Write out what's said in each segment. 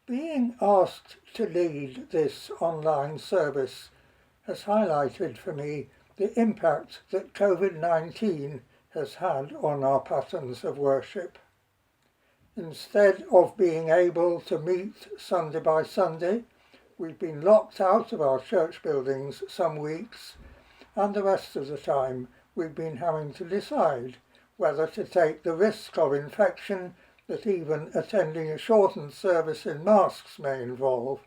Being asked to lead this online service has highlighted for me the impact that COVID-19 has had on our patterns of worship. Instead of being able to meet Sunday by Sunday, we've been locked out of our church buildings some weeks, and the rest of the time we've been having to decide whether to take the risk of infection that even attending a shortened service in masks may involve.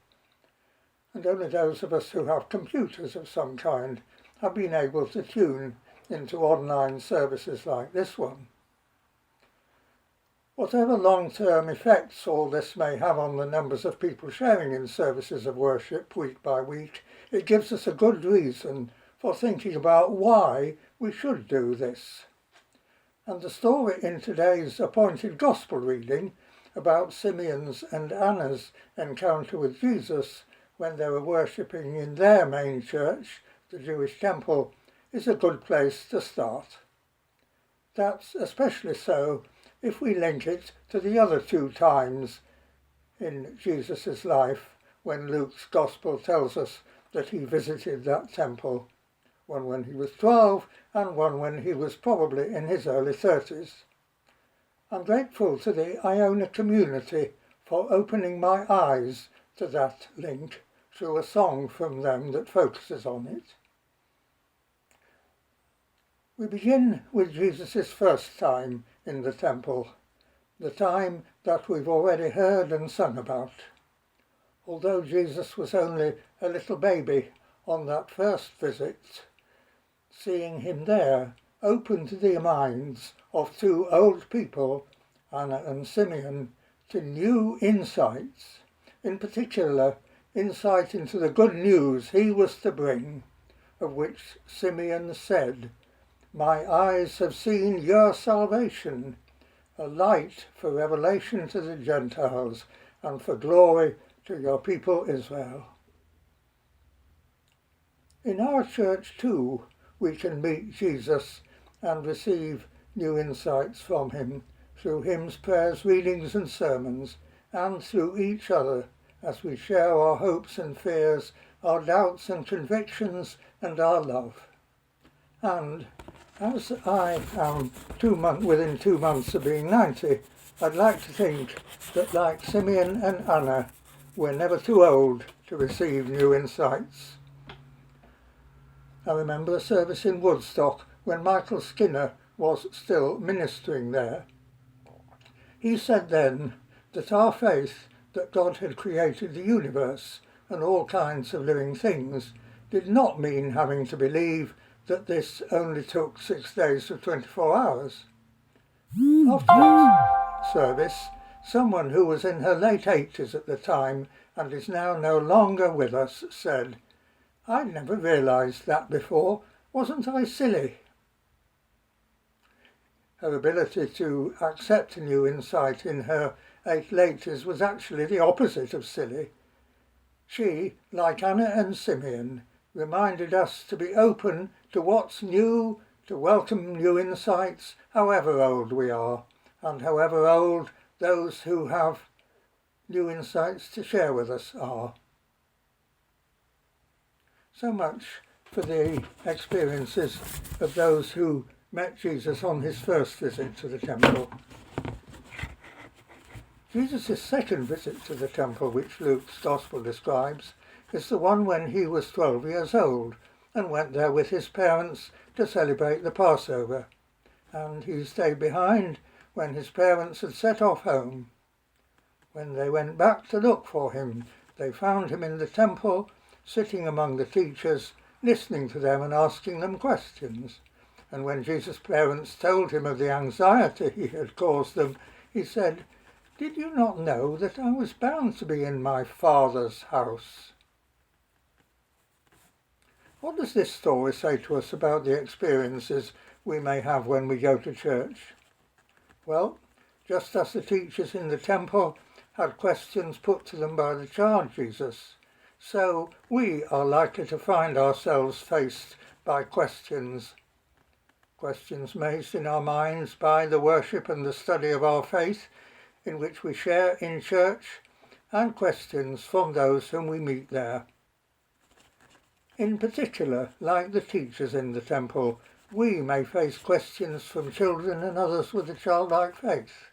And only those of us who have computers of some kind have been able to tune into online services like this one. Whatever long-term effects all this may have on the numbers of people sharing in services of worship week by week, it gives us a good reason for thinking about why we should do this. And the story in today's appointed Gospel reading about Simeon's and Anna's encounter with Jesus when they were worshipping in their main church, the Jewish temple, is a good place to start. That's especially so if we link it to the other two times in Jesus' life when Luke's Gospel tells us that he visited that temple, one when he was 12 and one when he was probably in his early 30s. I'm grateful to the Iona community for opening my eyes to that link through a song from them that focuses on it. We begin with Jesus' first time in the temple, the time that we've already heard and sung about. Although Jesus was only a little baby on that first visit, seeing him there opened the minds of two old people, Anna and Simeon, to new insights, in particular insight into the good news he was to bring, of which Simeon said, "My eyes have seen your salvation, a light for revelation to the Gentiles and for glory to your people Israel." In our church too, we can meet Jesus and receive new insights from him through hymns, prayers, readings and sermons, and through each other as we share our hopes and fears, our doubts and convictions, and our love. And as I am within 2 months of being 90, I'd like to think that, like Simeon and Anna, we're never too old to receive new insights. I remember a service in Woodstock when Michael Skinner was still ministering there. He said then that our faith that God had created the universe and all kinds of living things did not mean having to believe that this only took 6 days of 24 hours. After that service, someone who was in her late 80s at the time and is now no longer with us said, "I never realised that before. Wasn't I silly?" Her ability to accept a new insight in her late 80s was actually the opposite of silly. She, like Anna and Simeon, reminded us to be open to what's new, to welcome new insights, however old we are, and however old those who have new insights to share with us are. So much for the experiences of those who met Jesus on his first visit to the temple. Jesus' second visit to the temple, which Luke's Gospel describes, is the one when he was 12 years old and went there with his parents to celebrate the Passover, and he stayed behind when his parents had set off home. When they went back to look for him, they found him in the temple, sitting among the teachers, listening to them and asking them questions. And when Jesus' parents told him of the anxiety he had caused them, he said, "Did you not know that I was bound to be in my Father's house?" What does this story say to us about the experiences we may have when we go to church? Well, just as the teachers in the temple had questions put to them by the child Jesus, so we are likely to find ourselves faced by questions raised in our minds by the worship and the study of our faith, in which we share in church, and questions from those whom we meet there. In particular, like the teachers in the temple, we may face questions from children and others with a childlike faith,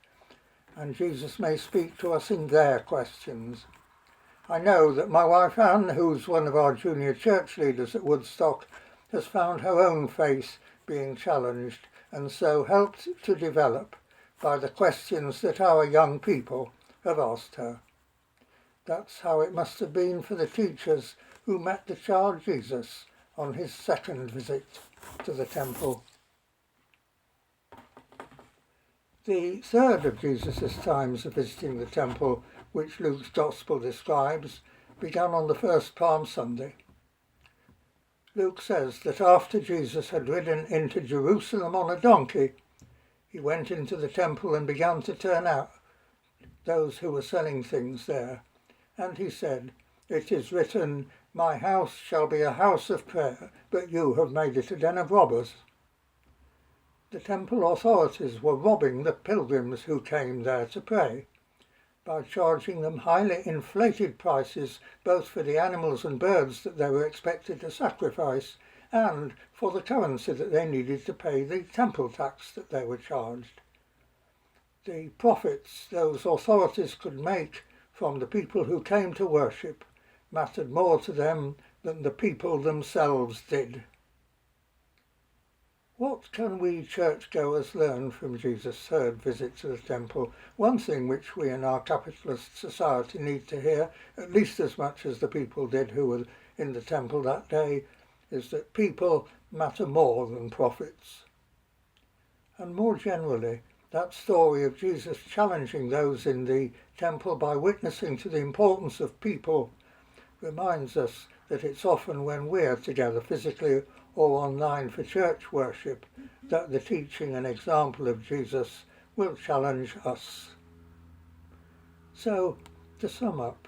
and Jesus may speak to us in their questions. I know that my wife Anne, who's one of our junior church leaders at Woodstock, has found her own faith being challenged and so helped to develop by the questions that our young people have asked her. That's how it must have been for the teachers who met the child Jesus on his second visit to the temple. The third of Jesus' times of visiting the temple, which Luke's Gospel describes, began on the first Palm Sunday. Luke says that after Jesus had ridden into Jerusalem on a donkey, he went into the temple and began to turn out those who were selling things there. And he said, "It is written, 'My house shall be a house of prayer, but you have made it a den of robbers.'" The temple authorities were robbing the pilgrims who came there to pray by charging them highly inflated prices both for the animals and birds that they were expected to sacrifice and for the currency that they needed to pay the temple tax that they were charged. The profits those authorities could make from the people who came to worship mattered more to them than the people themselves did. What can we churchgoers learn from Jesus' third visit to the temple? One thing which we in our capitalist society need to hear, at least as much as the people did who were in the temple that day, is that people matter more than profits. And more generally, that story of Jesus challenging those in the temple by witnessing to the importance of people reminds us that it's often when we're together physically or online for church worship that the teaching and example of Jesus will challenge us. So, to sum up,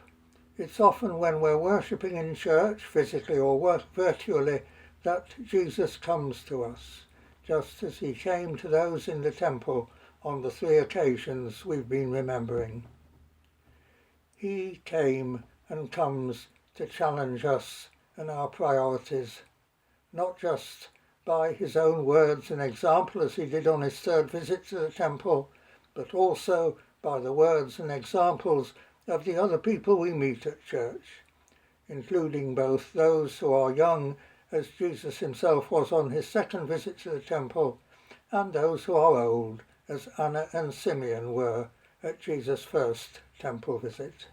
it's often when we're worshipping in church, physically or virtually, that Jesus comes to us, just as he came to those in the temple on the 3 occasions we've been remembering. He came and comes to challenge us and our priorities, not just by his own words and example as he did on his third visit to the temple, but also by the words and examples of the other people we meet at church, including both those who are young, as Jesus himself was on his second visit to the temple, and those who are old, as Anna and Simeon were at Jesus' first temple visit.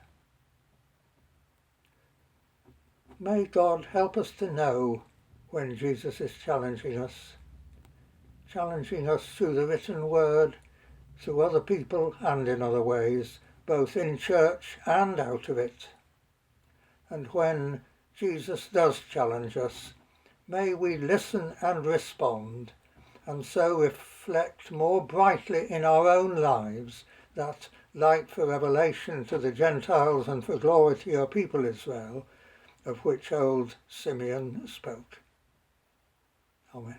May God help us to know when Jesus is challenging us through the written word, through other people and in other ways, both in church and out of it. And when Jesus does challenge us, may we listen and respond, and so reflect more brightly in our own lives that light for revelation to the Gentiles and for glory to your people Israel, of which old Simeon spoke. Amen.